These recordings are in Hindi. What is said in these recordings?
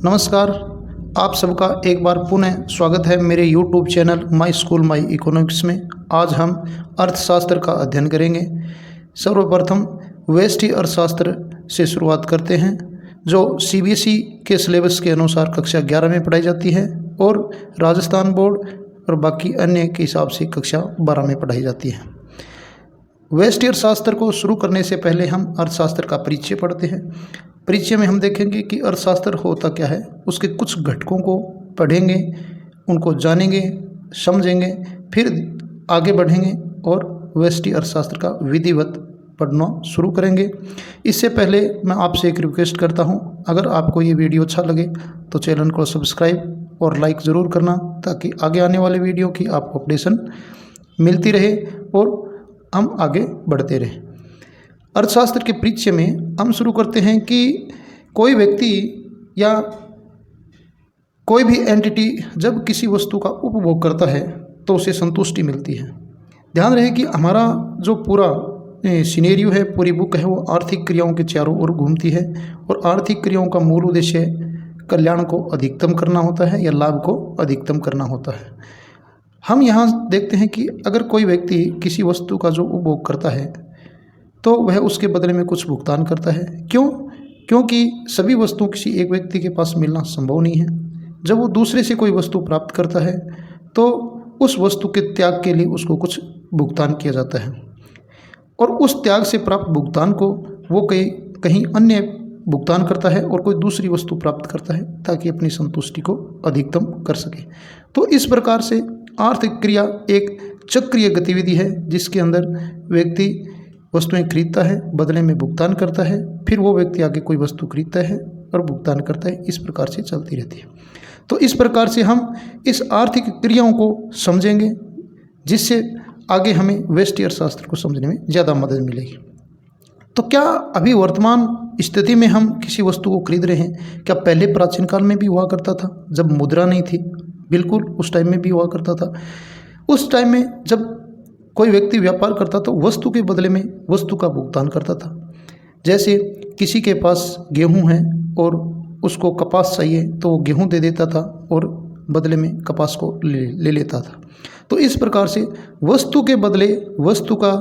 नमस्कार। आप सबका एक बार पुनः स्वागत है मेरे YouTube channel my school my economics में। आज हम अर्थशास्त्र का अध्ययन करेंगे। सर्वप्रथम व्यष्टि अर्थशास्त्र से शुरुआत करते हैं, जो CBSE के सिलेबस के अनुसार कक्षा 11 में पढ़ाई जाती है और राजस्थान बोर्ड और बाकी अन्य के हिसाब से कक्षा 12 में पढ़ाई जाती है। व्यष्टि अर्थशास्त्र को शुरू करने से पहले हम अर्थशास्त्र का परिचय पढ़ते हैं। परिचय में हम देखेंगे कि अर्थशास्त्र होता क्या है, उसके कुछ घटकों को पढ़ेंगे, उनको जानेंगे, समझेंगे, फिर आगे बढ़ेंगे और व्यष्टि अर्थशास्त्र का विधिवत पढ़ना शुरू करेंगे। इससे पहले मैं आपसे एक रिक्वेस्ट करता हूं, अगर आपको ये वीडियो अच्छा लगे तो चैनल को सब्सक्राइब और लाइक ज़रूर करना, ताकि आगे आने वाले वीडियो की आपको अपडेशन मिलती रहे और हम आगे बढ़ते रहें। अर्थशास्त्र के परिचय में हम शुरू करते हैं कि कोई व्यक्ति या कोई भी एंटिटी जब किसी वस्तु का उपभोग करता है तो उसे संतुष्टि मिलती है। ध्यान रहे कि हमारा जो पूरा सिनेरियो है, पूरी बुक है, वो आर्थिक क्रियाओं के चारों ओर घूमती है और आर्थिक क्रियाओं का मूल उद्देश्य कल्याण को अधिकतम करना होता है या लाभ को अधिकतम करना होता है। हम यहाँ देखते हैं कि अगर कोई व्यक्ति किसी वस्तु का जो उपभोग करता है तो वह उसके बदले में कुछ भुगतान करता है। क्यों? क्योंकि सभी वस्तु किसी एक व्यक्ति के पास मिलना संभव नहीं है। जब वो दूसरे से कोई वस्तु प्राप्त करता है तो उस वस्तु के त्याग के लिए उसको कुछ भुगतान किया जाता है और उस त्याग से प्राप्त भुगतान को वो कहीं अन्य भुगतान करता है और कोई दूसरी वस्तु प्राप्त करता है ताकि अपनी संतुष्टि को अधिकतम कर सके। तो इस प्रकार से आर्थिक क्रिया एक चक्रीय गतिविधि है, जिसके अंदर व्यक्ति वस्तुएं खरीदता है, बदले में भुगतान करता है, फिर वो व्यक्ति आगे कोई वस्तु खरीदता है और भुगतान करता है। इस प्रकार से चलती रहती है। तो इस प्रकार से हम इस आर्थिक क्रियाओं को समझेंगे, जिससे आगे हमें व्यष्टि अर्थशास्त्र को समझने में ज़्यादा मदद मिलेगी। तो क्या अभी वर्तमान स्थिति में हम किसी वस्तु को खरीद रहे हैं? क्या पहले प्राचीन काल में भी हुआ करता था, जब मुद्रा नहीं थी? बिल्कुल, उस टाइम में भी हुआ करता था। उस टाइम में जब कोई व्यक्ति व्यापार करता तो वस्तु के बदले में वस्तु का भुगतान करता था। जैसे किसी के पास गेहूं है और उसको कपास चाहिए तो वो गेहूं दे देता था और बदले में कपास को ले लेता था। तो इस प्रकार से वस्तु के बदले वस्तु का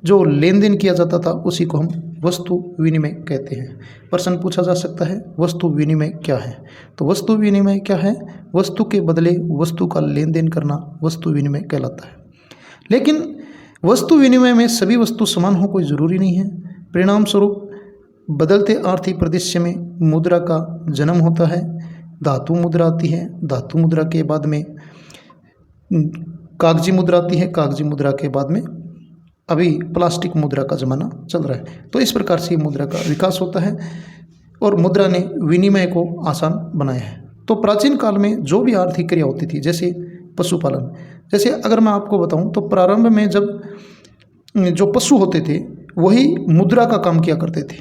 जो लेन देन किया जाता था उसी को हम वस्तु विनिमय कहते हैं। प्रश्न पूछा जा सकता है, वस्तु विनिमय क्या है? तो वस्तु विनिमय क्या है? वस्तु के बदले वस्तु का लेन देन करना वस्तु विनिमय कहलाता है। लेकिन वस्तु विनिमय में सभी वस्तु समान हो कोई ज़रूरी नहीं है। परिणाम स्वरूप बदलते आर्थिक परिदृश्य में मुद्रा का जन्म होता है। धातु मुद्रा आती है, धातु मुद्रा के बाद में कागजी मुद्रा आती है, कागजी मुद्रा के बाद में अभी प्लास्टिक मुद्रा का ज़माना चल रहा है। तो इस प्रकार से मुद्रा का विकास होता है और मुद्रा ने विनिमय को आसान बनाया है। तो प्राचीन काल में जो भी आर्थिक क्रिया होती थी, जैसे पशुपालन, जैसे अगर मैं आपको बताऊं तो प्रारंभ में जब जो पशु होते थे वही मुद्रा का काम किया करते थे।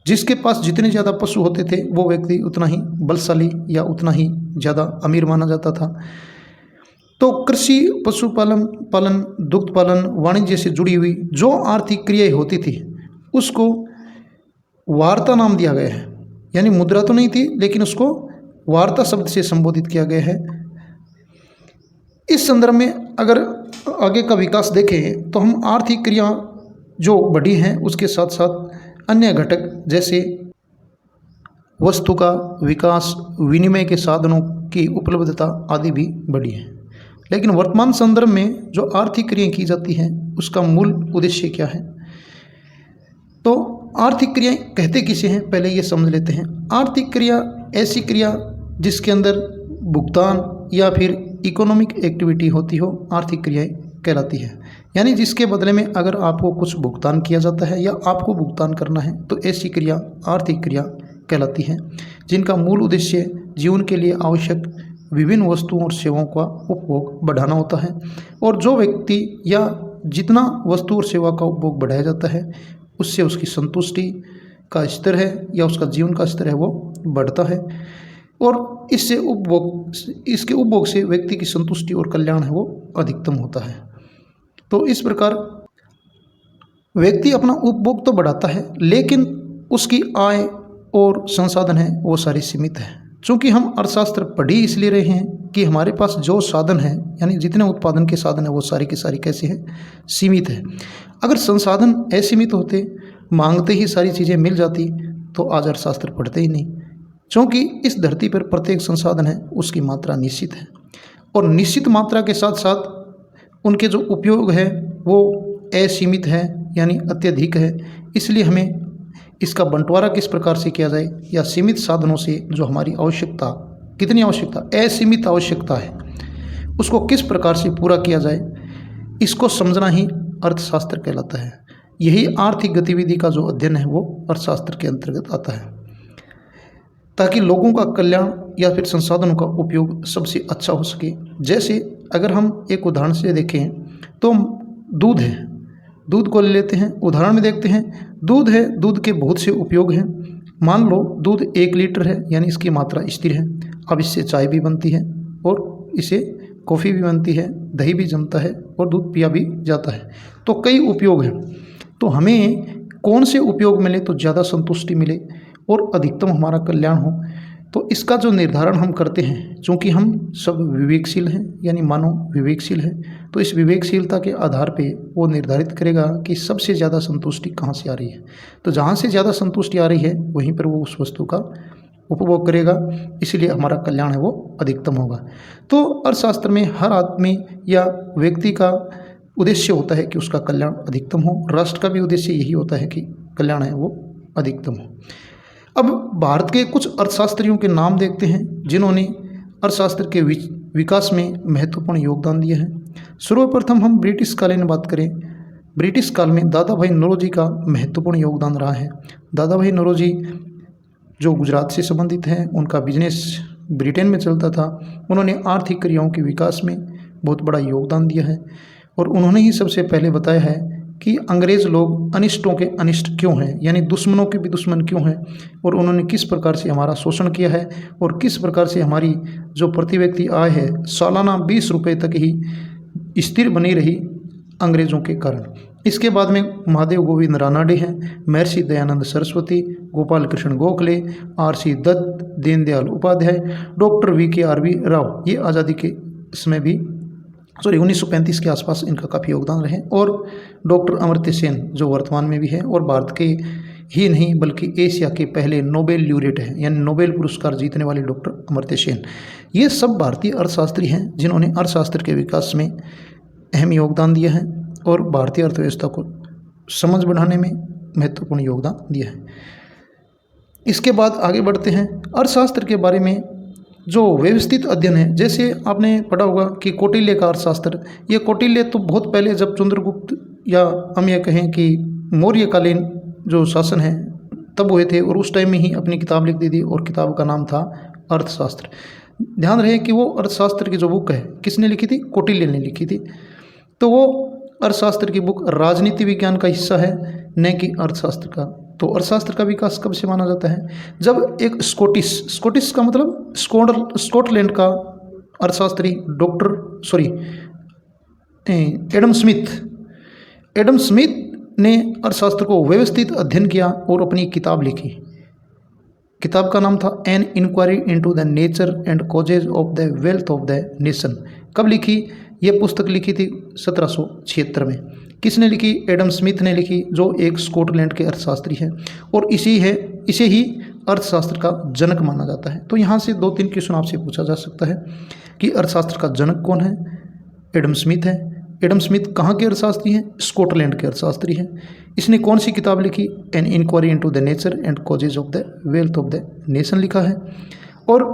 जिसके पास जितने ज़्यादा पशु होते थे वो व्यक्ति उतना ही बलशाली या उतना ही ज़्यादा अमीर माना जाता था। तो कृषि, पशुपालन, दुग्ध पालन, वाणिज्य से जुड़ी हुई जो आर्थिक क्रियाएं होती थी उसको वार्ता नाम दिया गया है। यानी मुद्रा तो नहीं थी, लेकिन उसको वार्ता शब्द से संबोधित किया गया है। इस संदर्भ में अगर आगे का विकास देखें तो हम आर्थिक क्रिया जो बढ़ी हैं उसके साथ साथ अन्य घटक जैसे वस्तु का विकास, विनिमय के साधनों की उपलब्धता आदि भी बढ़ी है। लेकिन वर्तमान संदर्भ में जो आर्थिक क्रियाएं की जाती हैं उसका मूल उद्देश्य क्या है? तो आर्थिक क्रियाएं कहते किसे हैं, पहले ये समझ लेते हैं। आर्थिक क्रिया ऐसी क्रिया जिसके अंदर भुगतान या फिर इकोनॉमिक एक्टिविटी होती हो, आर्थिक क्रियाएं कहलाती है। यानी जिसके बदले में अगर आपको कुछ भुगतान किया जाता है या आपको भुगतान करना है तो ऐसी क्रिया आर्थिक क्रिया कहलाती है, जिनका मूल उद्देश्य जीवन के लिए आवश्यक विभिन्न वस्तुओं और सेवाओं का उपभोग बढ़ाना होता है। और जो व्यक्ति या जितना वस्तु और सेवा का उपभोग बढ़ाया जाता है उससे उसकी संतुष्टि का स्तर है या उसका जीवन का स्तर है वो बढ़ता है और इसके उपभोग से व्यक्ति की संतुष्टि और कल्याण है वो अधिकतम होता है। तो इस प्रकार व्यक्ति अपना उपभोग तो बढ़ाता है, लेकिन उसकी आय और संसाधन है वो सारी सीमित है। चूँकि हम अर्थशास्त्र पढ़ ही इसलिए रहे हैं कि हमारे पास जो साधन है, यानी जितने उत्पादन के साधन है, वो सारी के सारी कैसे हैं, सीमित है। अगर संसाधन असीमित होते, मांगते ही सारी चीज़ें मिल जाती, तो आज अर्थशास्त्र पढ़ते ही नहीं। क्योंकि इस धरती पर प्रत्येक संसाधन है उसकी मात्रा निश्चित है, और निश्चित मात्रा के साथ साथ उनके जो उपयोग है वो असीमित है, यानी अत्यधिक है। इसलिए हमें इसका बंटवारा किस प्रकार से किया जाए, या सीमित साधनों से जो हमारी आवश्यकता, कितनी आवश्यकता, असीमित आवश्यकता है, उसको किस प्रकार से पूरा किया जाए, इसको समझना ही अर्थशास्त्र कहलाता है। यही आर्थिक गतिविधि का जो अध्ययन है वो अर्थशास्त्र के अंतर्गत आता है, ताकि लोगों का कल्याण या फिर संसाधनों का उपयोग सबसे अच्छा हो सके। जैसे अगर हम एक उदाहरण से देखें तो दूध है, दूध को ले लेते हैं, उदाहरण में देखते हैं। दूध है, दूध के बहुत से उपयोग हैं। मान लो दूध 1 लीटर है, यानी इसकी मात्रा स्थिर है। अब इससे चाय भी बनती है, और इसे कॉफ़ी भी बनती है, दही भी जमता है, और दूध पिया भी जाता है। तो कई उपयोग हैं। तो हमें कौन से उपयोग मिले तो ज़्यादा संतुष्टि मिले और अधिकतम हमारा कल्याण हो, तो इसका जो निर्धारण हम करते हैं, चूँकि हम सब विवेकशील हैं, यानी मानव विवेकशील है, तो इस विवेकशीलता के आधार पे वो निर्धारित करेगा कि सबसे ज़्यादा संतुष्टि कहाँ से आ रही है। तो जहाँ से ज़्यादा संतुष्टि आ रही है वहीं पर वो उस वस्तु का उपभोग करेगा, इसलिए हमारा कल्याण है वो अधिकतम होगा। तो अर्थशास्त्र में हर आदमी या व्यक्ति का उद्देश्य होता है कि उसका कल्याण अधिकतम हो। राष्ट्र का भी उद्देश्य यही होता है कि कल्याण है वो अधिकतम हो। अब भारत के कुछ अर्थशास्त्रियों के नाम देखते हैं जिन्होंने अर्थशास्त्र के विकास में महत्वपूर्ण योगदान दिया है। सर्वप्रथम हम ब्रिटिश कालीन बात करें। ब्रिटिश काल में दादा भाई नौरोजी का महत्वपूर्ण योगदान रहा है। दादा भाई नौरोजी जो गुजरात से संबंधित हैं, उनका बिजनेस ब्रिटेन में चलता था। उन्होंने आर्थिक क्रियाओं के विकास में बहुत बड़ा योगदान दिया है, और उन्होंने ही सबसे पहले बताया है कि अंग्रेज़ लोग अनिष्टों के अनिष्ट क्यों हैं, यानी दुश्मनों के भी दुश्मन क्यों हैं, और उन्होंने किस प्रकार से हमारा शोषण किया है, और किस प्रकार से हमारी जो प्रति व्यक्ति आय है सालाना 20 रुपये तक ही स्थिर बनी रही अंग्रेज़ों के कारण। इसके बाद में महादेव गोविंद रानाडे हैं, Maharshi Dayanand Saraswati, Gopal Krishna Gokhale, RC Dutt, Deendayal Upadhyay, doctor VKRV Rao, ये आज़ादी के समय भी 1935 के आसपास इनका काफ़ी योगदान रहे। और डॉक्टर अमर्त्य सेन जो वर्तमान में भी है, और भारत के ही नहीं बल्कि एशिया के पहले नोबेल ल्यूरेट हैं, यानी नोबेल पुरस्कार जीतने वाले डॉक्टर अमर्त्य सेन। ये सब भारतीय अर्थशास्त्री हैं जिन्होंने अर्थशास्त्र के विकास में अहम योगदान दिया है और भारतीय अर्थव्यवस्था को समझ बढ़ाने में महत्वपूर्ण योगदान दिया है। इसके बाद आगे बढ़ते हैं। अर्थशास्त्र के बारे में जो व्यवस्थित अध्ययन है, जैसे आपने पढ़ा होगा कि कौटिल्य का अर्थशास्त्र, ये कौटिल्य तो बहुत पहले जब चंद्रगुप्त या हम ये कहें कि मौर्यकालीन जो शासन है तब हुए थे, और उस टाइम में ही अपनी किताब लिख दी थी, और किताब का नाम था अर्थशास्त्र। ध्यान रहे कि वो अर्थशास्त्र की जो बुक है किसने लिखी थी, कौटिल्य ने लिखी थी। तो वो अर्थशास्त्र की बुक राजनीति विज्ञान का हिस्सा है, न कि अर्थशास्त्र का। तो अर्थशास्त्र का विकास कब से माना जाता है, जब एक स्कॉटिश का मतलब स्कॉटलैंड का अर्थशास्त्री एडम स्मिथ ने अर्थशास्त्र को व्यवस्थित अध्ययन किया और अपनी किताब लिखी। किताब का नाम था an inquiry into the nature and causes of the wealth of the nation. कब लिखी? ये पुस्तक लिखी थी 1776 में। किसने लिखी? एडम स्मिथ ने लिखी, जो एक स्कॉटलैंड के अर्थशास्त्री हैं, और इसे ही अर्थशास्त्र का जनक माना जाता है। तो यहाँ से 2-3 क्वेश्चन आपसे पूछा जा सकता है कि अर्थशास्त्र का जनक कौन है? एडम स्मिथ है। एडम स्मिथ कहाँ के अर्थशास्त्री हैं? स्कॉटलैंड के अर्थशास्त्री हैं। इसने कौन सी किताब लिखी? An inquiry into the nature and causes of the wealth of the nation लिखा है। और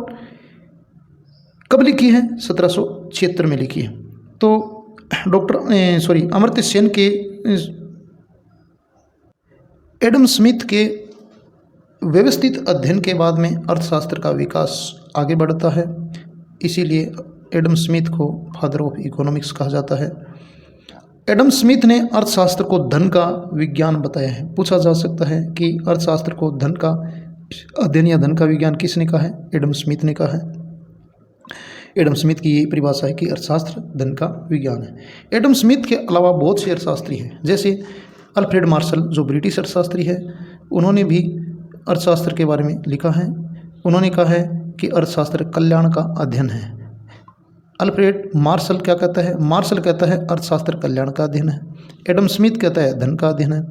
कब लिखी है? 1776 में लिखी है। तो अमर्त्य सेन के एडम स्मिथ के व्यवस्थित अध्ययन के बाद में अर्थशास्त्र का विकास आगे बढ़ता है। इसीलिए एडम स्मिथ को फादर ऑफ इकोनॉमिक्स कहा जाता है। एडम स्मिथ ने अर्थशास्त्र को धन का विज्ञान बताया है। पूछा जा सकता है कि अर्थशास्त्र को धन का अध्ययन या धन का विज्ञान किसने कहा है? एडम स्मिथ ने कहा है। एडम स्मिथ की यही परिभाषा है कि अर्थशास्त्र धन का विज्ञान है। एडम स्मिथ के अलावा बहुत से अर्थशास्त्री हैं, जैसे अल्फ्रेड मार्शल जो ब्रिटिश अर्थशास्त्री है, उन्होंने भी अर्थशास्त्र के बारे में लिखा है। उन्होंने कहा है कि अर्थशास्त्र कल्याण का अध्ययन है। अल्फ्रेड मार्शल क्या कहता है? मार्शल कहता है अर्थशास्त्र कल्याण का अध्ययन है। एडम स्मिथ कहता है धन का अध्ययन है।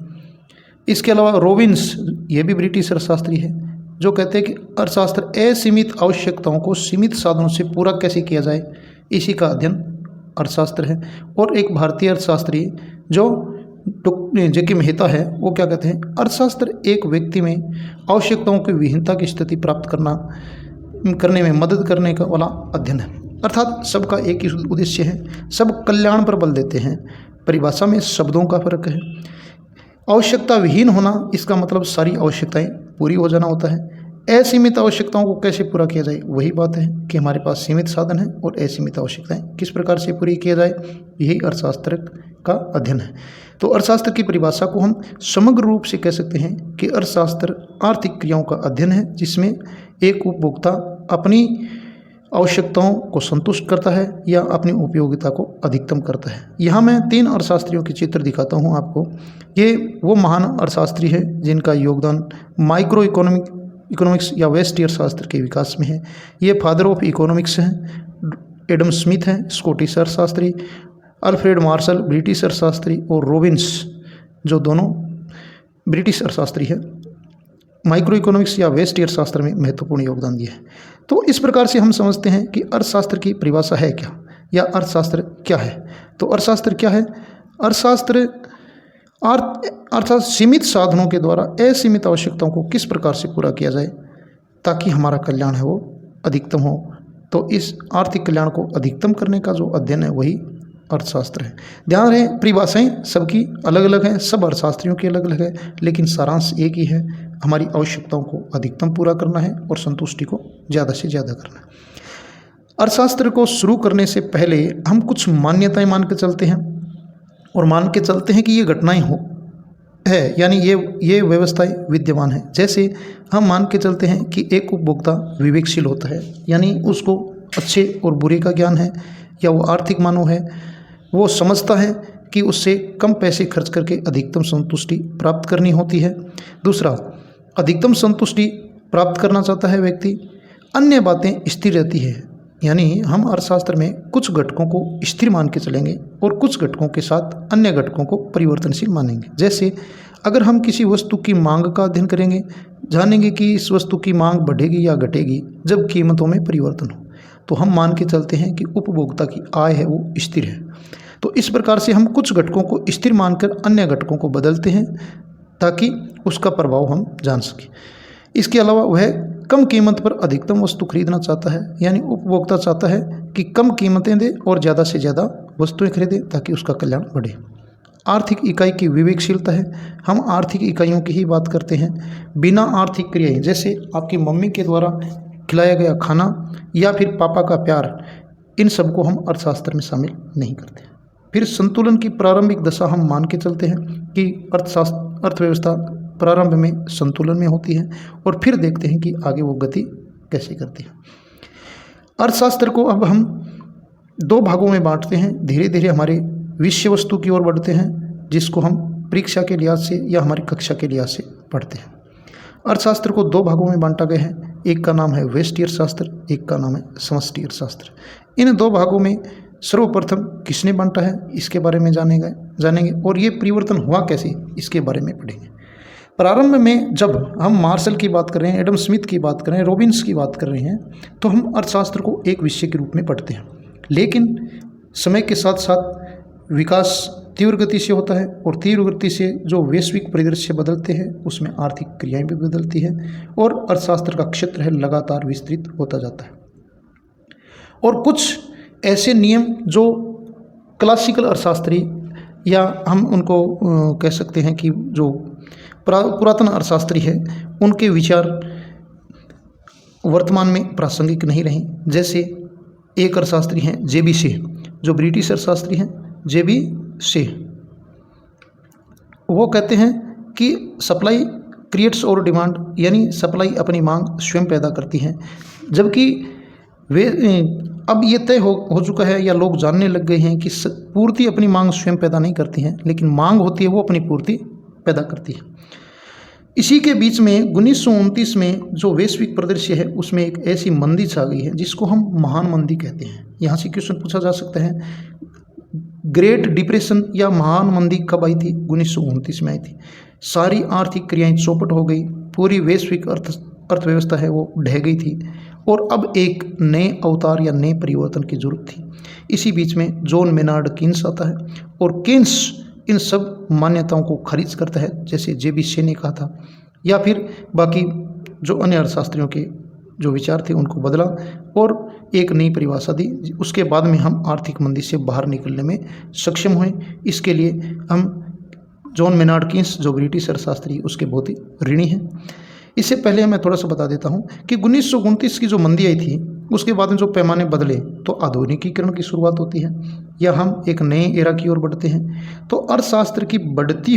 इसके अलावा रॉबिन्स, ये भी ब्रिटिश अर्थशास्त्री है, जो कहते हैं कि अर्थशास्त्र असीमित आवश्यकताओं को सीमित साधनों से पूरा कैसे किया जाए, इसी का अध्ययन अर्थशास्त्र है। और एक भारतीय अर्थशास्त्री जो जे.के. मेहता है, वो क्या कहते हैं? अर्थशास्त्र एक व्यक्ति में आवश्यकताओं की विहीनता की स्थिति प्राप्त करने में मदद करने का वाला अध्ययन है। अर्थात सबका एक ही उद्देश्य है, सब कल्याण पर बल देते हैं। परिभाषा में शब्दों का फर्क है। आवश्यकता विहीन होना, इसका मतलब सारी आवश्यकताएं पूरी हो जाना होता है। असीमित आवश्यकताओं को कैसे पूरा किया जाए, वही बात है कि हमारे पास सीमित साधन है और असीमित आवश्यकताएं किस प्रकार से पूरी किया जाए, यही अर्थशास्त्र का अध्ययन है। तो अर्थशास्त्र की परिभाषा को हम समग्र रूप से कह सकते हैं कि अर्थशास्त्र आर्थिक क्रियाओं का अध्ययन है, जिसमें एक उपभोक्ता अपनी आवश्यकताओं को संतुष्ट करता है या अपनी उपयोगिता को अधिकतम करता है। यहाँ मैं 3 अर्थशास्त्रियों के चित्र दिखाता हूँ आपको। ये वो महान अर्थशास्त्री है जिनका योगदान माइक्रो इकोनॉमिक्स या व्यष्टि अर्थशास्त्र के विकास में है। ये फादर ऑफ इकोनॉमिक्स हैं। एडम स्मिथ हैं स्कॉटिश अर्थशास्त्री, अल्फ्रेड मार्शल ब्रिटिश अर्थशास्त्री, और रॉबिन्स जो दोनों ब्रिटिश अर्थशास्त्री है, माइक्रो इकोनॉमिक्स या व्यष्टि अर्थशास्त्र में महत्वपूर्ण योगदान दिया है। तो इस प्रकार से हम समझते हैं कि अर्थशास्त्र की परिभाषा है क्या, या अर्थशास्त्र क्या है। तो अर्थशास्त्र क्या है? अर्थशास्त्र अर्थात सीमित साधनों के द्वारा असीमित आवश्यकताओं को किस प्रकार से पूरा किया जाए ताकि हमारा कल्याण है वो अधिकतम हो। तो इस आर्थिक कल्याण को अधिकतम करने का जो अध्ययन है वही अर्थशास्त्र है। ध्यान रहे, परिभाषाएं सबकी अलग अलग हैं, सब अर्थशास्त्रियों की अलग अलग है, लेकिन सारांश एक ही है, हमारी आवश्यकताओं को अधिकतम पूरा करना है और संतुष्टि को ज़्यादा से ज़्यादा करना है। अर्थशास्त्र को शुरू करने से पहले हम कुछ मान्यताएं मान के चलते हैं, और मान के चलते हैं कि ये घटनाएं है, यानी ये व्यवस्थाएं विद्यमान है। जैसे हम मान के चलते हैं कि एक उपभोक्ता विवेकशील होता है, यानी उसको अच्छे और बुरे का ज्ञान है, या वो आर्थिक मानव है, वो समझता है कि उससे कम पैसे खर्च करके अधिकतम संतुष्टि प्राप्त करनी होती है। दूसरा, अधिकतम संतुष्टि प्राप्त करना चाहता है व्यक्ति, अन्य बातें स्थिर रहती है, यानी हम अर्थशास्त्र में कुछ घटकों को स्थिर मान के चलेंगे और कुछ घटकों के साथ अन्य घटकों को परिवर्तनशील मानेंगे। जैसे अगर हम किसी वस्तु की मांग का अध्ययन करेंगे, जानेंगे कि इस वस्तु की मांग बढ़ेगी या घटेगी जब कीमतों में परिवर्तन हो, तो हम मान के चलते हैं कि उपभोक्ता की आय है वो स्थिर है। तो इस प्रकार से हम कुछ घटकों को स्थिर मानकर अन्य घटकों को बदलते हैं ताकि उसका प्रभाव हम जान सकें। इसके अलावा वह कम कीमत पर अधिकतम वस्तु खरीदना चाहता है, यानी उपभोक्ता चाहता है कि कम कीमतें दे और ज़्यादा से ज़्यादा वस्तुएं खरीदे ताकि उसका कल्याण बढ़े। आर्थिक इकाई की विवेकशीलता है, हम आर्थिक इकाइयों की ही बात करते हैं। बिना आर्थिक क्रियाएं, जैसे आपकी मम्मी के द्वारा खिलाया गया खाना या फिर पापा का प्यार, इन सब को हम अर्थशास्त्र में शामिल नहीं करते। फिर संतुलन की प्रारंभिक दशा हम मान के चलते हैं कि अर्थव्यवस्था प्रारंभ में संतुलन में होती है, और फिर देखते हैं कि आगे वो गति कैसे करती है। अर्थशास्त्र को अब हम 2 भागों में बांटते हैं। धीरे धीरे हमारे विषय वस्तु की ओर बढ़ते हैं, जिसको हम परीक्षा के लिहाज से या हमारी कक्षा के लिहाज से पढ़ते हैं। अर्थशास्त्र को 2 भागों में बांटा गया है, एक का नाम है व्यष्टि अर्थशास्त्र, एक का नाम है समष्टि अर्थशास्त्र। इन 2 भागों में सर्वप्रथम किसने बांटा है इसके बारे में जानेंगे, और ये परिवर्तन हुआ कैसे इसके बारे में पढ़ेंगे। प्रारंभ में जब हम मार्शल की बात कर रहे हैं, एडम स्मिथ की बात कर रहे हैं, रॉबिन्स की बात कर रहे हैं, तो हम अर्थशास्त्र को एक विषय के रूप में पढ़ते हैं। लेकिन समय के साथ साथ विकास तीव्र गति से होता है, और तीव्र गति से जो वैश्विक परिदृश्य बदलते हैं उसमें आर्थिक क्रियाएं भी बदलती है, और अर्थशास्त्र का क्षेत्र है लगातार विस्तृत होता जाता है। और कुछ ऐसे नियम जो क्लासिकल अर्थशास्त्री, या हम उनको कह सकते हैं कि जो पुरातन अर्थशास्त्री है, उनके विचार वर्तमान में प्रासंगिक नहीं रहे। जैसे एक अर्थशास्त्री हैं जे.बी. शे, जो ब्रिटिश अर्थशास्त्री हैं, जे.बी. शे, वो कहते हैं कि सप्लाई क्रिएट्स और डिमांड, यानी सप्लाई अपनी मांग स्वयं पैदा करती है, जबकि वे अब ये तय हो चुका है, या लोग जानने लग गए हैं कि पूर्ति अपनी मांग स्वयं पैदा नहीं करती है, लेकिन मांग होती है वो अपनी पूर्ति पैदा करती है। इसी के बीच में 1929 में जो वैश्विक परिदृश्य है उसमें एक ऐसी मंदी छा गई है जिसको हम महान मंदी कहते हैं। यहाँ से क्वेश्चन पूछा जा सकता है, ग्रेट डिप्रेशन या महान मंदी कब आई थी? 1929 में आई थी। सारी आर्थिक क्रियाएं चौपट हो गई, पूरी वैश्विक अर्थव्यवस्था है वो ढह गई थी और अब एक नए अवतार या नए परिवर्तन की जरूरत थी। इसी बीच में जॉन मेनार्ड कीन्स आता है और कीन्स इन सब मान्यताओं को खारिज करता है, जैसे जेबी शे ने कहा था, या फिर बाकी जो अन्य अर्थशास्त्रियों के जो विचार थे उनको बदला और एक नई परिभाषा दी। उसके बाद में हम आर्थिक मंदी से बाहर निकलने में सक्षम हुए। इसके लिए हम जॉन मेनार्ड कीन्स जो ब्रिटिश अर्थशास्त्री उसके बहुत ही ऋणी हैं। इससे पहले मैं थोड़ा सा बता देता हूं कि 1929 की जो मंदी आई थी उसके बाद में जो पैमाने बदले तो आधुनिकीकरण की शुरुआत होती है या हम एक नए एरा की ओर बढ़ते हैं। तो अर्थशास्त्र की बढ़ते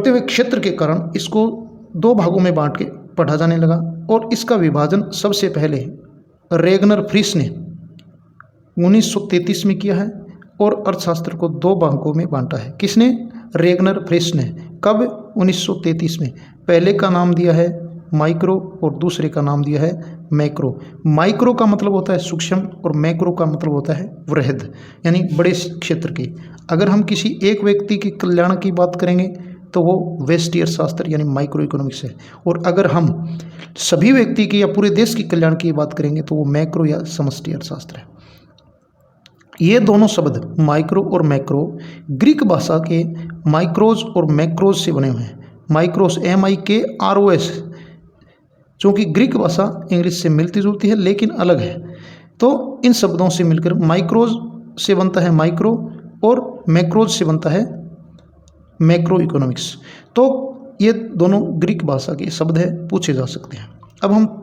हुए क्षेत्र के कारण इसको दो भागों में बांट के पढ़ा जाने लगा और इसका विभाजन सबसे पहले रेगनर फ्रिस ने 1933 में किया है और अर्थशास्त्र को दो भागों में बांटा है। किसने? रेगनर फ्रिस ने। कब? 1933 में। पहले का नाम दिया है माइक्रो और दूसरे का नाम दिया है मैक्रो। माइक्रो का मतलब होता है सूक्ष्म और मैक्रो का मतलब होता है वृहद, यानी बड़े क्षेत्र की। अगर हम किसी एक व्यक्ति के कल्याण की बात करेंगे तो वो व्यष्टि अर्थशास्त्र यानी माइक्रो इकोनॉमिक्स है, और अगर हम सभी व्यक्ति की या पूरे देश की कल्याण की बात करेंगे तो वो मैक्रो या समष्टि अर्थशास्त्र है। ये दोनों शब्द माइक्रो और मैक्रो ग्रीक भाषा के माइक्रोज और मैक्रोज से बने हुए हैं। माइक्रोस MIKROS, चूँकि ग्रीक भाषा इंग्लिश से मिलती जुलती है लेकिन अलग है, तो इन शब्दों से मिलकर माइक्रोज से बनता है माइक्रो और मैक्रोज से बनता है मैक्रो इकोनॉमिक्स। तो ये दोनों ग्रीक भाषा के शब्द है, पूछे जा सकते हैं। अब हम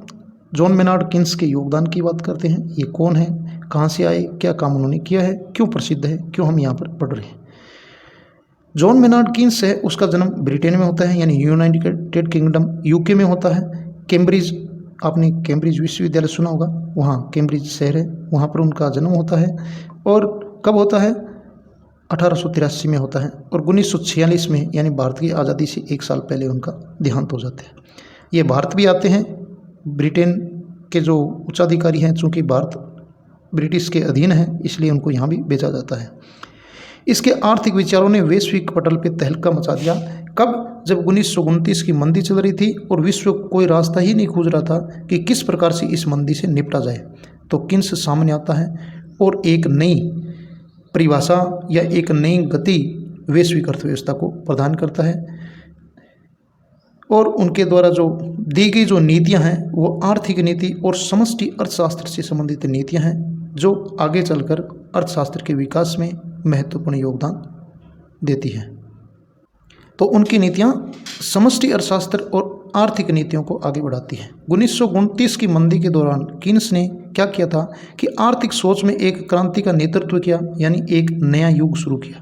जॉन मेनार्ड कीन्स के योगदान की बात करते हैं। ये कौन है, कहाँ से आए, क्या काम उन्होंने किया है, क्यों प्रसिद्ध है, क्यों हम यहाँ पर पढ़ रहे हैं। जॉन मेनार्ड कीन्स है उसका जन्म ब्रिटेन में होता है यानी यूनाइटेड किंगडम UK में होता है। कैम्ब्रिज, आपने कैम्ब्रिज विश्वविद्यालय सुना होगा, वहाँ कैम्ब्रिज शहर है, वहाँ पर उनका जन्म होता है। और कब होता है? 1883 में होता है और 1946 में यानी भारत की आज़ादी से 1 साल पहले उनका देहांत हो जाता है। ये भारत भी आते हैं। ब्रिटेन के जो उच्चाधिकारी हैं, चूँकि भारत ब्रिटिश के अधीन है इसलिए उनको यहाँ भी भेजा जाता है। इसके आर्थिक विचारों ने वैश्विक पटल पर तहलका मचा दिया। कब? जब 1929 की मंदी चल रही थी और विश्व कोई रास्ता ही नहीं खोज रहा था कि किस प्रकार से इस मंदी से निपटा जाए, तो कीन्स सामने आता है और एक नई परिभाषा या एक नई गति वैश्विक अर्थव्यवस्था को प्रदान करता है। और उनके द्वारा जो दी गई जो नीतियां हैं वो आर्थिक नीति और समष्टि अर्थशास्त्र से संबंधित नीतियां हैं जो आगे चलकर अर्थशास्त्र के विकास में महत्वपूर्ण योगदान देती हैं। तो उनकी नीतियां समष्टि अर्थशास्त्र और आर्थिक नीतियों को आगे बढ़ाती हैं। 1929 की मंदी के दौरान कीन्स ने क्या किया था कि आर्थिक सोच में एक क्रांति का नेतृत्व किया, यानी एक नया युग शुरू किया।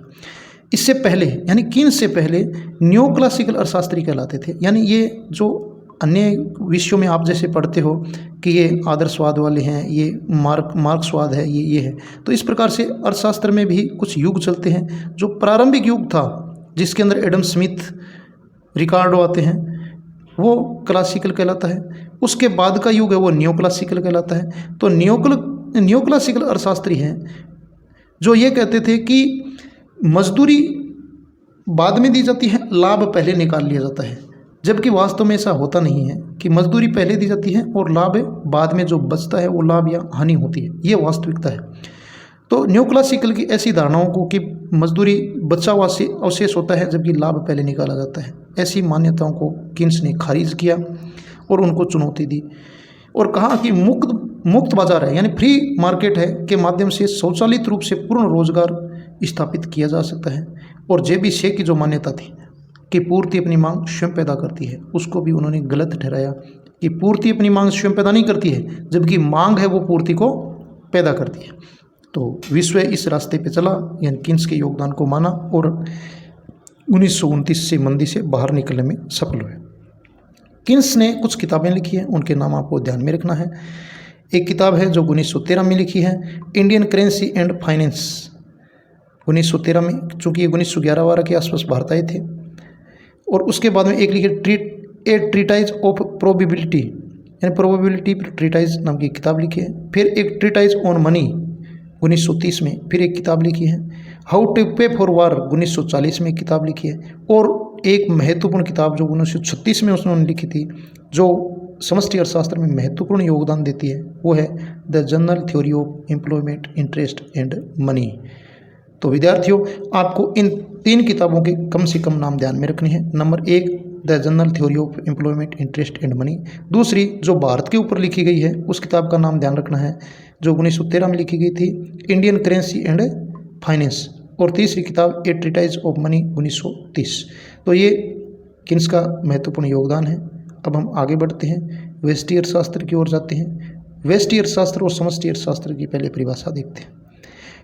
इससे पहले यानी कीन्स से पहले न्यो क्लासिकल अर्थशास्त्री कहलाते थे, यानी ये जो अन्य विषयों में आप जैसे पढ़ते हो कि ये आदर्शवाद वाले हैं, ये मार्क्सवाद है, ये है, तो इस प्रकार से अर्थशास्त्र में भी कुछ युग चलते हैं। जो प्रारंभिक युग था जिसके अंदर एडम स्मिथ, रिकार्डो आते हैं, वो क्लासिकल कहलाता है। उसके बाद का युग है वो न्यो क्लासिकल कहलाता है। तो न्यो क्लासिकल अर्थशास्त्री हैं जो ये कहते थे कि मजदूरी बाद में दी जाती है, लाभ पहले निकाल लिया जाता है, जबकि वास्तव में ऐसा होता नहीं है कि मजदूरी पहले दी जाती है और लाभ बाद में जो बचता है वो लाभ या हानि होती है। ये वास्तविकता है। तो न्यो क्लासिकल की ऐसी धारणाओं को कि मजदूरी बचा हुआ से अवशेष होता है जबकि लाभ पहले निकाला जाता है, ऐसी मान्यताओं को कीन्स ने खारिज किया और उनको चुनौती दी और कहा कि मुक्त बाजार है यानी फ्री मार्केट है के माध्यम से स्वचालित रूप से पूर्ण रोजगार स्थापित किया जा सकता है। और जेबी शे की जो मान्यता थी कि पूर्ति अपनी मांग स्वयं पैदा करती है, उसको भी उन्होंने गलत ठहराया कि पूर्ति अपनी मांग स्वयं पैदा नहीं करती है, जबकि मांग है वो पूर्ति को पैदा करती है। तो विश्व इस रास्ते पे चला, यानी कीन्स के योगदान को माना और 1929 से मंदी से बाहर निकलने में सफल हुए। कीन्स ने कुछ किताबें लिखी हैं, उनके नाम आपको ध्यान में रखना है। एक किताब है जो 1913 में लिखी है, इंडियन करेंसी एंड फाइनेंस, 1913 में, चूँकि ये 1911-12 के आसपास भारत आए थे। और उसके बाद में एक लिखी ए ट्रीटाइज ऑफ प्रोबेबिलिटी, यानी प्रोबेबिलिटी पर ट्रीटाइज नाम की किताब लिखी है। फिर एक ट्रीटाइज ऑन मनी 1930 में फिर एक किताब लिखी है। हाउ टू पे फॉर वार 1940 में एक किताब लिखी है। और एक महत्वपूर्ण किताब जो 1936 में उन्होंने लिखी थी, जो समष्टि अर्थशास्त्र में महत्वपूर्ण योगदान देती है, वो है the general theory of employment, interest and money. तो विद्यार्थियों, आपको इन 3 किताबों के कम से कम नाम ध्यान में रखने हैं। Number 1 the general theory of employment, interest and money. दूसरी जो भारत के ऊपर लिखी गई है उस किताब का नाम ध्यान रखना है, जो 1913 में लिखी गई थी, इंडियन करेंसी एंड फाइनेंस। और तीसरी किताब ए ट्रीटाइज ऑफ मनी 1930। तो ये किसका महत्वपूर्ण योगदान है। अब हम आगे बढ़ते हैं, व्यष्टि अर्थशास्त्र की ओर जाते हैं। व्यष्टि अर्थशास्त्र और समष्टि अर्थशास्त्र की पहले परिभाषा देखते हैं।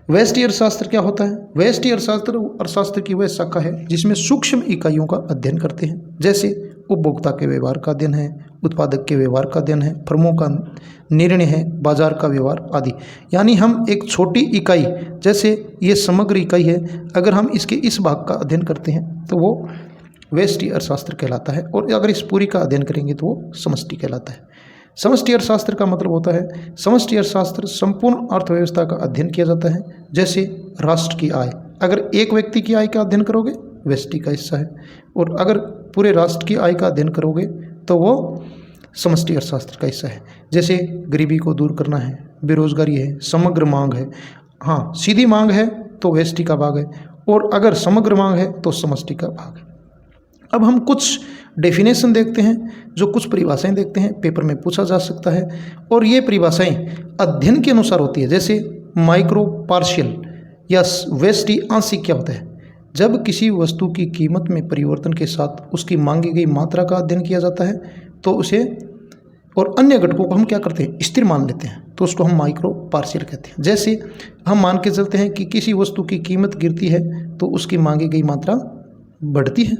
व्यष्टि अर्थशास्त्र क्या होता है। व्यष्टि अर्थशास्त्र की वह शाखा है जिसमें सूक्ष्म इकाइयों का अध्ययन करते हैं, जैसे उपभोक्ता के व्यवहार का अध्ययन है, उत्पादक के व्यवहार का अध्ययन है, फर्मों का निर्णय है, बाजार का व्यवहार आदि। यानी हम एक छोटी इकाई, जैसे ये समग्र इकाई है, अगर हम इसके इस भाग का अध्ययन करते हैं तो वो व्यष्टि अर्थशास्त्र कहलाता है, और अगर इस पूरी का अध्ययन करेंगे तो वो समष्टि कहलाता है। समष्टि अर्थशास्त्र का मतलब होता है, समष्टि अर्थशास्त्र संपूर्ण अर्थव्यवस्था का अध्ययन किया जाता है। जैसे राष्ट्र की आय, अगर एक व्यक्ति की आय का अध्ययन करोगे व्यष्टि का हिस्सा है, और अगर पूरे राष्ट्र की आय का अध्ययन करोगे तो वो समष्टि अर्थशास्त्र का हिस्सा है। जैसे गरीबी को दूर करना है, बेरोजगारी है, समग्र मांग है। हाँ, सीधी मांग है तो व्यष्टि का भाग है, और अगर समग्र मांग है तो समष्टि का भाग है। अब हम कुछ डेफिनेशन देखते हैं, जो कुछ परिभाषाएं देखते हैं, पेपर में पूछा जा सकता है, और ये परिभाषाएं अध्ययन के अनुसार होती है। जैसे माइक्रो पार्शियल या व्यष्टि आंशिक क्या होता है, जब किसी वस्तु की कीमत में परिवर्तन के साथ उसकी मांगी गई मात्रा का अध्ययन किया जाता है तो उसे, और अन्य घटकों को हम क्या करते हैं, स्थिर मान लेते हैं, तो उसको हम माइक्रो पार्शियल कहते हैं। जैसे हम मान के चलते हैं कि किसी वस्तु की कीमत गिरती है तो उसकी मांगी गई मात्रा बढ़ती है,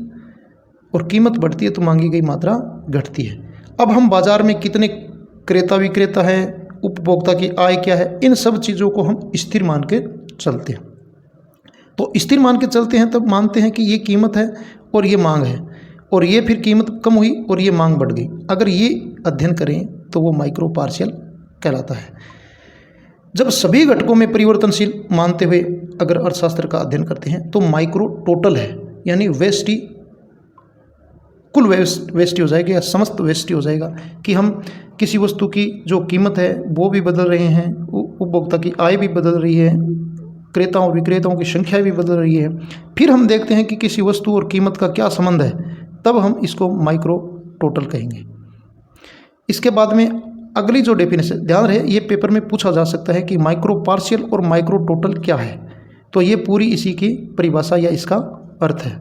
और कीमत बढ़ती है तो मांगी गई मात्रा घटती है। अब हम बाजार में कितने क्रेता विक्रेता है, उपभोक्ता की आय क्या है, इन सब चीज़ों को हम स्थिर मान के चलते हैं। तो स्थिर मान के चलते हैं तब मानते हैं कि ये कीमत है और ये मांग है, और ये फिर कीमत कम हुई और ये मांग बढ़ गई। अगर ये अध्ययन करें तो वो माइक्रो पार्शियल कहलाता है। जब सभी घटकों में परिवर्तनशील मानते हुए अगर अर्थशास्त्र का अध्ययन करते हैं तो माइक्रो टोटल है, यानी व्यष्टि कुल व्यष्टि हो जाएगा या समस्त व्यष्टि हो जाएगा, कि हम किसी वस्तु की जो कीमत है वो भी बदल रहे हैं, उपभोक्ता की आय भी बदल रही है, क्रेताओं और विक्रेताओं की संख्या भी बदल रही है। फिर हम देखते हैं कि किसी वस्तु और कीमत का क्या संबंध है, तब हम इसको माइक्रो टोटल कहेंगे। इसके बाद में अगली जो डेफिनेशन ध्यान रहे, ये पेपर में पूछा जा सकता है कि माइक्रो पार्शियल और माइक्रो टोटल क्या है, तो ये पूरी इसी की परिभाषा या इसका अर्थ है।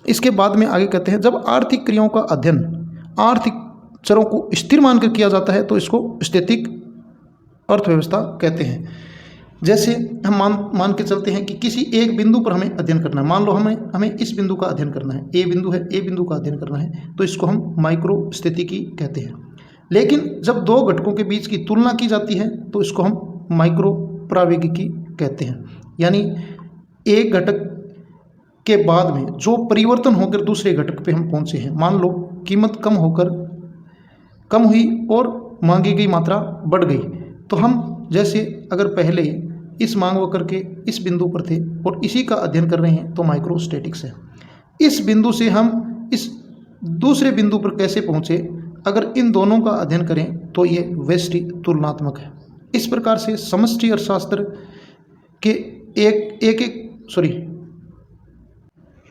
इसके बाद में आगे कहते हैं, जब आर्थिक क्रियाओं का अध्ययन आर्थिक चरों को स्थिर मानकर किया जाता है तो इसको स्थितिक अर्थव्यवस्था कहते हैं। जैसे हम मान के चलते हैं कि किसी एक बिंदु पर हमें अध्ययन करना है, मान लो हमें इस बिंदु का अध्ययन करना है, ए बिंदु है, ए बिंदु का अध्ययन करना है, तो इसको हम माइक्रो स्थितिकी कहते हैं। लेकिन जब दो घटकों के बीच की तुलना की जाती है तो इसको हम माइक्रो प्रावेगिकी कहते हैं। यानी एक घटक के बाद में जो परिवर्तन होकर दूसरे घटक पे हम पहुंचे हैं, मान लो कीमत कम हुई और मांगी गई मात्रा बढ़ गई, तो हम जैसे अगर पहले इस मांग वक्र के इस बिंदु पर थे और इसी का अध्ययन कर रहे हैं तो माइक्रोस्टैटिक्स है। इस बिंदु से हम इस दूसरे बिंदु पर कैसे पहुंचे, अगर इन दोनों का अध्ययन करें तो ये व्यष्टि तुलनात्मक है। इस प्रकार से समष्टि अर्थशास्त्र के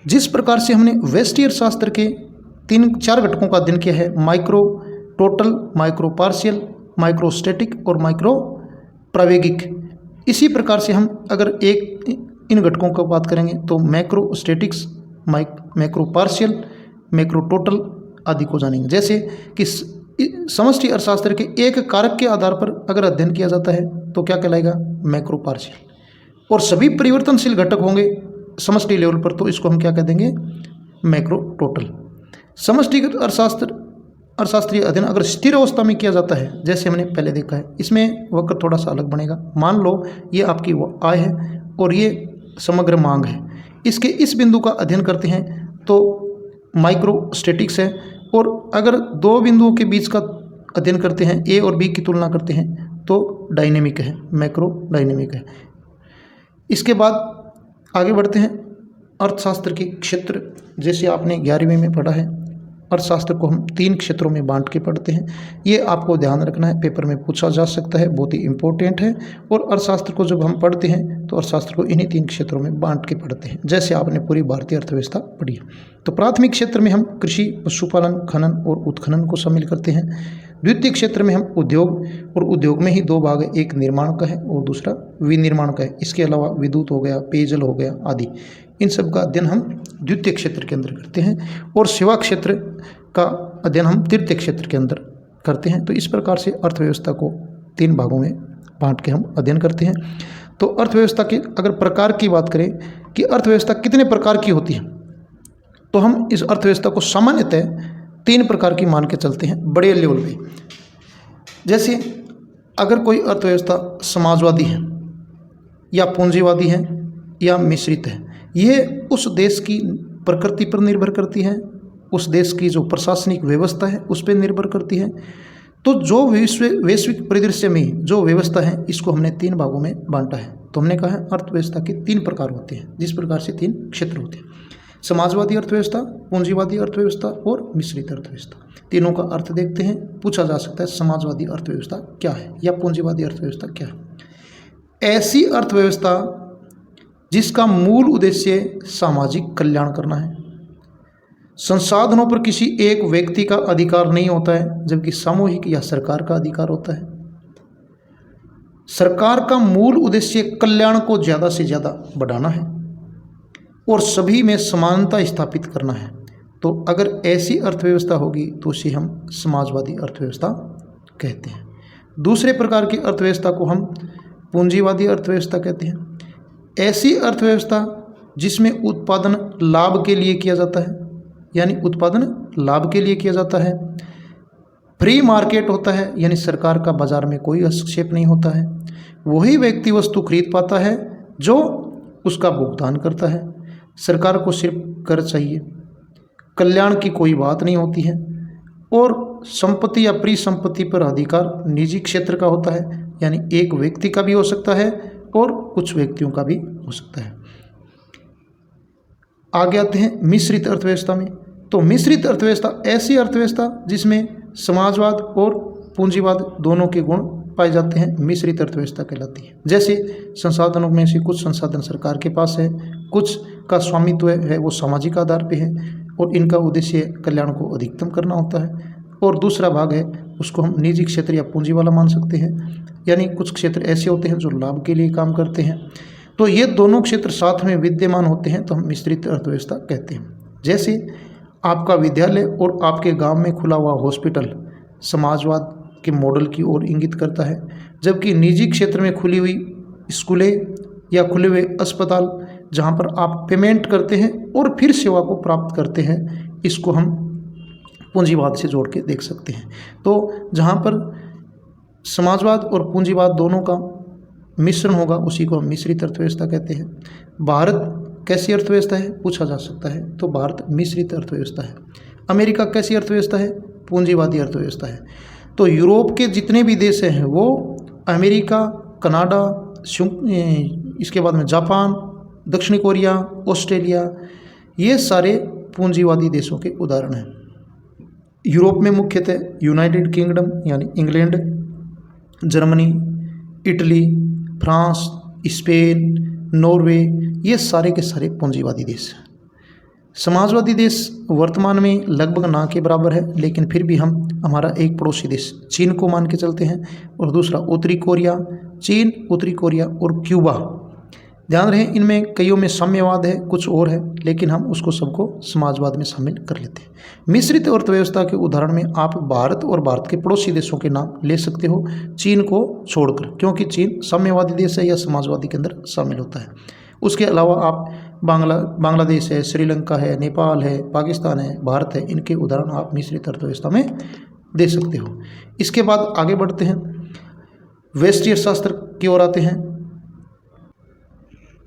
जिस प्रकार से हमने व्यष्टि अर्थशास्त्र के 3-4 घटकों का अध्ययन किया है, माइक्रो टोटल, माइक्रो पार्शियल, माइक्रोस्टैटिक और माइक्रो प्रावेगिक, इसी प्रकार से हम अगर इन घटकों की बात करेंगे तो मैक्रोस्टैटिक्स, मैक्रो पार्शियल, मैक्रो टोटल आदि को जानेंगे। जैसे कि समष्टि अर्थशास्त्र के एक कारक के आधार पर अगर अध्ययन किया जाता है तो क्या कहलाएगा, मैक्रो पार्शियल, और सभी परिवर्तनशील घटक होंगे समष्टि लेवल पर तो इसको हम क्या कह देंगे, मैक्रो टोटल। समष्टि अर्थशास्त्रीय अध्ययन अगर स्थिर अवस्था में किया जाता है, जैसे हमने पहले देखा है, इसमें वक्र थोड़ा सा अलग बनेगा। मान लो ये आपकी आय है और ये समग्र मांग है, इसके इस बिंदु का अध्ययन करते हैं तो माइक्रोस्टैटिक्स है। और अगर दो बिंदुओं के बीच का अध्ययन करते हैं, ए और बी की तुलना करते हैं, तो डायनेमिक है, मैक्रो डायनेमिक है। इसके बाद आगे बढ़ते हैं अर्थशास्त्र के क्षेत्र। जैसे आपने 11वीं में पढ़ा है, अर्थशास्त्र को हम 3 क्षेत्रों में बांट के पढ़ते हैं। ये आपको ध्यान रखना है, पेपर में पूछा जा सकता है, बहुत ही इंपॉर्टेंट है। और अर्थशास्त्र को जब हम पढ़ते हैं तो अर्थशास्त्र को इन्हीं 3 क्षेत्रों में बांट के पढ़ते हैं, जैसे आपने पूरी भारतीय अर्थव्यवस्था पढ़ी है। तो प्राथमिक क्षेत्र में हम कृषि, पशुपालन, खनन और उत्खनन को शामिल करते हैं। द्वितीय क्षेत्र में हम उद्योग, और उद्योग में ही 2 भाग है, एक निर्माण का है और दूसरा विनिर्माण का है। इसके अलावा विद्युत हो गया, पेयजल हो गया आदि, इन सब का अध्ययन हम द्वितीय क्षेत्र के अंदर करते हैं। और सेवा क्षेत्र का अध्ययन हम तृतीय क्षेत्र के अंदर करते हैं। तो इस प्रकार से अर्थव्यवस्था को 3 भागों में बांट के हम अध्ययन करते हैं। तो अर्थव्यवस्था के अगर प्रकार की बात करें कि अर्थव्यवस्था कितने प्रकार की होती है, तो हम इस अर्थव्यवस्था को सामान्यतः 3 प्रकार की मान के चलते हैं बड़े लेवल पे। जैसे अगर कोई अर्थव्यवस्था समाजवादी है या पूंजीवादी है या मिश्रित है, ये उस देश की प्रकृति पर निर्भर करती है, उस देश की जो प्रशासनिक व्यवस्था है उस पर निर्भर करती है। तो जो वैश्विक परिदृश्य में जो व्यवस्था है, इसको हमने 3 भागों में बांटा है। तो हमने कहा है अर्थव्यवस्था के 3 प्रकार होते हैं, जिस प्रकार से 3 क्षेत्र होते हैं: समाजवादी अर्थव्यवस्था, पूंजीवादी अर्थव्यवस्था और मिश्रित अर्थव्यवस्था। तीनों का अर्थ देखते हैं। पूछा जा सकता है समाजवादी अर्थव्यवस्था क्या है या पूंजीवादी अर्थव्यवस्था क्या है। ऐसी अर्थव्यवस्था जिसका मूल उद्देश्य सामाजिक कल्याण करना है। संसाधनों पर किसी एक व्यक्ति का अधिकार नहीं होता है, जबकि सामूहिक या सरकार का अधिकार होता है। सरकार का मूल उद्देश्य कल्याण को ज़्यादा से ज़्यादा बढ़ाना है और सभी में समानता स्थापित करना है। तो अगर ऐसी अर्थव्यवस्था होगी तो उसे हम समाजवादी अर्थव्यवस्था कहते हैं। दूसरे प्रकार की अर्थव्यवस्था को हम पूंजीवादी अर्थव्यवस्था कहते हैं। ऐसी अर्थव्यवस्था जिसमें उत्पादन लाभ के लिए किया जाता है, यानी उत्पादन लाभ के लिए किया जाता है। फ्री मार्केट होता है, यानी सरकार का बाजार में कोई हस्तक्षेप नहीं होता है। वही व्यक्ति वस्तु खरीद पाता है जो उसका भुगतान करता है। सरकार को सिर्फ कर चाहिए, कल्याण की कोई बात नहीं होती है। और संपत्ति या परिसंपत्ति पर अधिकार निजी क्षेत्र का होता है, यानी एक व्यक्ति का भी हो सकता है और कुछ व्यक्तियों का भी हो सकता है। आगे आते हैं मिश्रित अर्थव्यवस्था में। तो मिश्रित अर्थव्यवस्था ऐसी अर्थव्यवस्था जिसमें समाजवाद और पूंजीवाद दोनों के गुण पाए जाते हैं, मिश्रित अर्थव्यवस्था कहलाती है। जैसे संसाधनों में से कुछ संसाधन सरकार के पास है, कुछ का स्वामित्व है वो सामाजिक आधार पे है और इनका उद्देश्य कल्याण को अधिकतम करना होता है। और दूसरा भाग है उसको हम निजी क्षेत्र या पूंजी वाला मान सकते हैं, यानी कुछ क्षेत्र ऐसे होते हैं जो लाभ के लिए काम करते हैं। तो ये दोनों क्षेत्र साथ में विद्यमान होते हैं तो हम मिश्रित अर्थव्यवस्था कहते हैं। जैसे आपका विद्यालय और आपके गांव में खुला हुआ हॉस्पिटल समाजवाद के मॉडल की ओर इंगित करता है, जबकि निजी क्षेत्र में खुली हुई स्कूलें या खुले हुए अस्पताल जहां पर आप पेमेंट करते हैं और फिर सेवा को प्राप्त करते हैं, इसको हम पूंजीवाद से जोड़ के देख सकते हैं। तो जहां पर समाजवाद और पूंजीवाद दोनों का मिश्रण होगा उसी को हम मिश्रित अर्थव्यवस्था कहते हैं। भारत कैसी अर्थव्यवस्था है पूछा जा सकता है, तो भारत मिश्रित अर्थव्यवस्था है। अमेरिका कैसी अर्थव्यवस्था है? पूंजीवादी अर्थव्यवस्था है। तो यूरोप के जितने भी देश हैं वो अमेरिका, कनाडा, इसके बाद में जापान, दक्षिण कोरिया, ऑस्ट्रेलिया, ये सारे पूंजीवादी देशों के उदाहरण हैं। यूरोप में मुख्यतः यूनाइटेड किंगडम यानी England, Germany, Italy, France, Spain, Norway, ये सारे के सारे पूंजीवादी देश हैं। समाजवादी देश वर्तमान में लगभग ना के बराबर है, लेकिन फिर भी हम हमारा एक पड़ोसी देश चीन को मान के चलते हैं और दूसरा उत्तरी कोरिया, चीन, उत्तरी कोरिया और क्यूबा। ध्यान रहे इनमें कईयों में साम्यवाद है, कुछ और है, लेकिन हम उसको सबको समाजवाद में शामिल कर लेते हैं। मिश्रित अर्थव्यवस्था के उदाहरण में आप भारत और भारत के पड़ोसी देशों के नाम ले सकते हो, चीन को छोड़कर, क्योंकि चीन साम्यवादी देश है या समाजवादी के अंदर शामिल होता है। उसके अलावा आप बांग्लादेश है, श्रीलंका है, नेपाल है, पाकिस्तान है, भारत है, इनके उदाहरण आप मिश्रित अर्थव्यवस्था में दे सकते हो। इसके बाद आगे बढ़ते हैं, व्यष्टि अर्थशास्त्र की ओर आते हैं।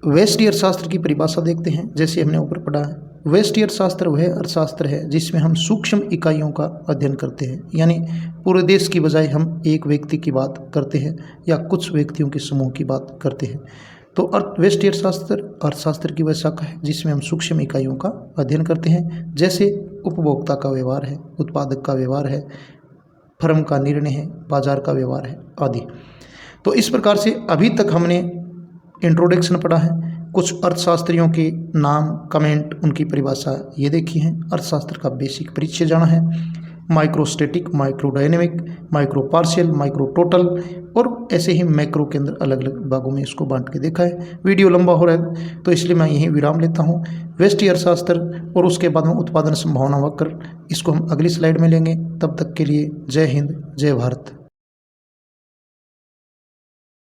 व्यष्टि अर्थशास्त्र की परिभाषा देखते हैं। जैसे हमने ऊपर पढ़ा है, व्यष्टि अर्थशास्त्र वह अर्थशास्त्र है जिसमें हम सूक्ष्म इकाइयों का अध्ययन करते हैं, यानी पूरे देश की बजाय हम एक व्यक्ति की बात करते हैं या कुछ व्यक्तियों के समूह की बात करते हैं। तो व्यष्टि अर्थशास्त्र की वह शाखा है जिसमें हम सूक्ष्म इकाइयों का अध्ययन करते हैं, जैसे उपभोक्ता का व्यवहार है, उत्पादक का व्यवहार है, फर्म का निर्णय है, बाजार का व्यवहार है आदि। तो इस प्रकार से अभी तक हमने इंट्रोडक्शन पढ़ा है, कुछ अर्थशास्त्रियों के नाम, कमेंट, उनकी परिभाषा ये देखी है, अर्थशास्त्र का बेसिक परिचय जाना है, माइक्रोस्टैटिक, माइक्रोडायनेमिक, माइक्रो पार्शियल, माइक्रो टोटल और ऐसे ही मैक्रो के अंदर अलग अलग भागों में इसको बांट के देखा है। वीडियो लंबा हो रहा है तो इसलिए मैं यहीं विराम लेता हूँ। व्यष्टि अर्थशास्त्र और उसके बाद में उत्पादन संभावना वक्र, इसको हम अगली स्लाइड में लेंगे। तब तक के लिए जय हिंद, जय भारत।